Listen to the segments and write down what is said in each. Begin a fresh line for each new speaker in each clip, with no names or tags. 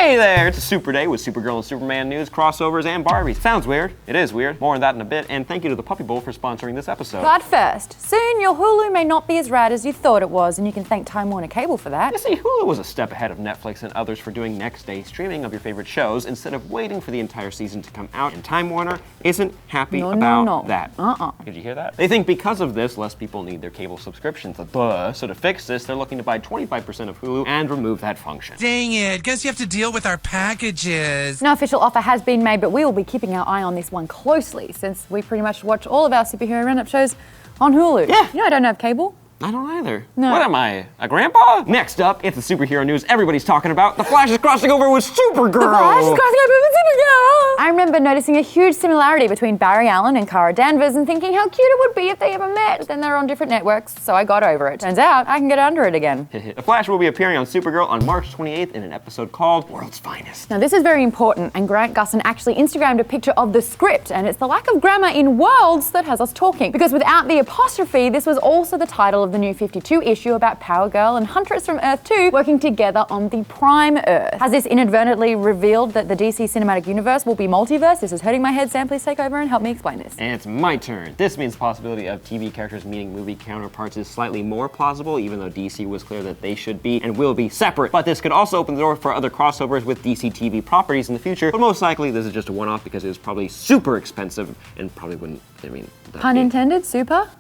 Hey there, it's a super day with Supergirl and Superman news, crossovers, and Barbies. Sounds weird. It is weird. More on that in a bit, and thank you to the Puppy Bowl for sponsoring this episode.
But first, soon your Hulu may not be as rad as you thought it was, and you can thank Time Warner Cable for that.
You see, Hulu was a step ahead of Netflix and others for doing next-day streaming of your favorite shows instead of waiting for the entire season to come out, and Time Warner isn't happy about that. Did you hear that? They think because of this, less people need their cable subscriptions. So to fix this, they're looking to buy 25% of Hulu and remove that function.
Dang it, guess you have to deal with our packages.
No official offer has been made, but we will be keeping our eye on this one closely since we pretty much watch all of our superhero roundup shows on Hulu.
Yeah.
You know I don't have cable.
I don't either.
No.
What am I, a grandpa? Next up, it's the superhero news everybody's talking about. The Flash is crossing over with Supergirl.
The Flash is crossing over with Supergirl. I remember noticing a huge similarity between Barry Allen and Kara Danvers and thinking how cute it would be if they ever met. Then they're on different networks, so I got over it. Turns out I can get under it again.
The Flash will be appearing on Supergirl on March 28th in an episode called World's Finest.
Now this is very important, and Grant Gustin actually Instagrammed a picture of the script, and it's the lack of grammar in Worlds that has us talking. Because without the apostrophe, this was also the title of the new 52 issue about Power Girl and Huntress from Earth 2 working together on the Prime Earth. Has this inadvertently revealed that the DC Cinematic Universe will be multiverse? This is hurting my head. Sam, please take over and help me explain this.
And it's my turn. This means the possibility of TV characters meeting movie counterparts is slightly more plausible, even though DC was clear that they should be and will be separate. But this could also open the door for other crossovers with DC TV properties in the future. But most likely, this is just a one-off because it was probably super expensive and probably wouldn't,
Pun intended, super?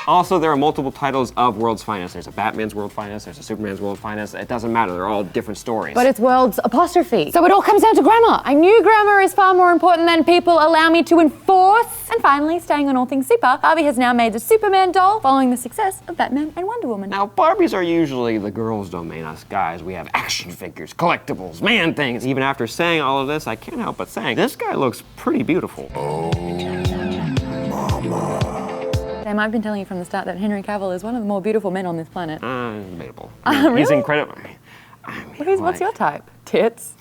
Also, there are multiple titles of World's Finest. There's a Batman's World Finest, there's a Superman's World Finest. It doesn't matter, they're all different stories.
But it's World's apostrophe. So it all comes down to grammar. I knew grammar is far more important than people allow me to enforce. And finally, staying on all things super, Barbie has now made the Superman doll following the success of Batman and Wonder Woman.
Now, Barbies are usually the girls' domain. Us guys, we have action figures, collectibles, man things. Even after saying all of this, I can't help but saying, this guy looks pretty beautiful. Oh, mama.
Sam, I've been telling you from the start that Henry Cavill is one of the more beautiful men on this planet.
Debatable.
Really?
He's incredible.
What's your type? Tits?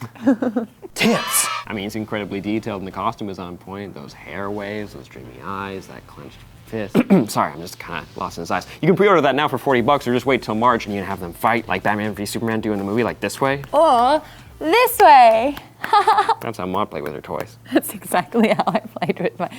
Tits! I mean, he's incredibly detailed and the costume is on point. Those hair waves, those dreamy eyes, that clenched fist. Sorry, I'm just kind of lost in his eyes. You can pre-order that now for $40 or just wait till March and you can have them fight like Batman v Superman do in the movie, like this way.
Or this way.
That's how Maude played with her toys.
That's exactly how I played with my...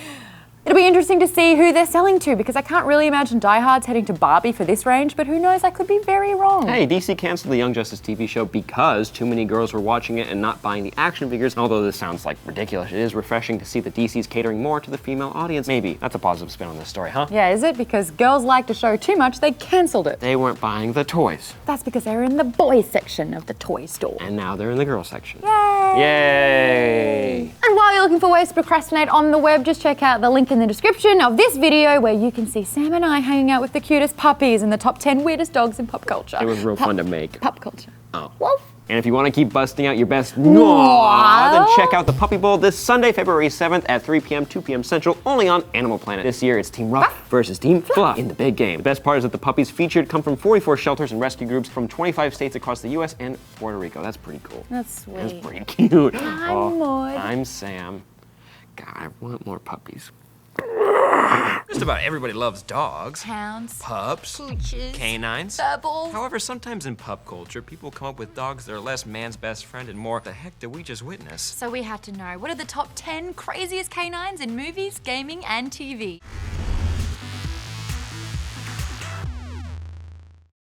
It'll be interesting to see who they're selling to because I can't really imagine diehards heading to Barbie for this range, but who knows, I could be very wrong.
Hey, DC canceled the Young Justice TV show because too many girls were watching it and not buying the action figures. And although this sounds like ridiculous, it is refreshing to see that DC's catering more to the female audience. Maybe. That's a positive spin on this story, huh?
Yeah, is it? Because girls like to show too much, they canceled it.
They weren't buying the toys.
That's because they were in the boys section of the toy store.
And now they're in the girls section.
Yay!
Yay!
And while you're looking for ways to procrastinate on the web, just check out the link in the description of this video where you can see Sam and I hanging out with the cutest puppies and the top 10 weirdest dogs in pop culture.
It was real fun to make.
Pop culture.
Oh.
Wolf.
And if you want to keep busting out your best then check out the Puppy Bowl this Sunday, February 7th at 3 p.m., 2 p.m. Central, only on Animal Planet. This year, it's Team Ruff versus Team Fluff in the big game. The best part is that the puppies featured come from 44 shelters and rescue groups from 25 states across the U.S. and Puerto Rico. That's pretty cool.
That's sweet.
That's pretty cute.
I'm Maude.
I'm Sam. God, I want more puppies.
Just about everybody loves dogs.
Hounds.
Pups.
Pooches.
Canines.
Doubles.
However, sometimes in pup culture, people come up with dogs that are less man's best friend and more, the heck did we just witness?
So we had to know, what are the top 10 craziest canines in movies, gaming, and TV?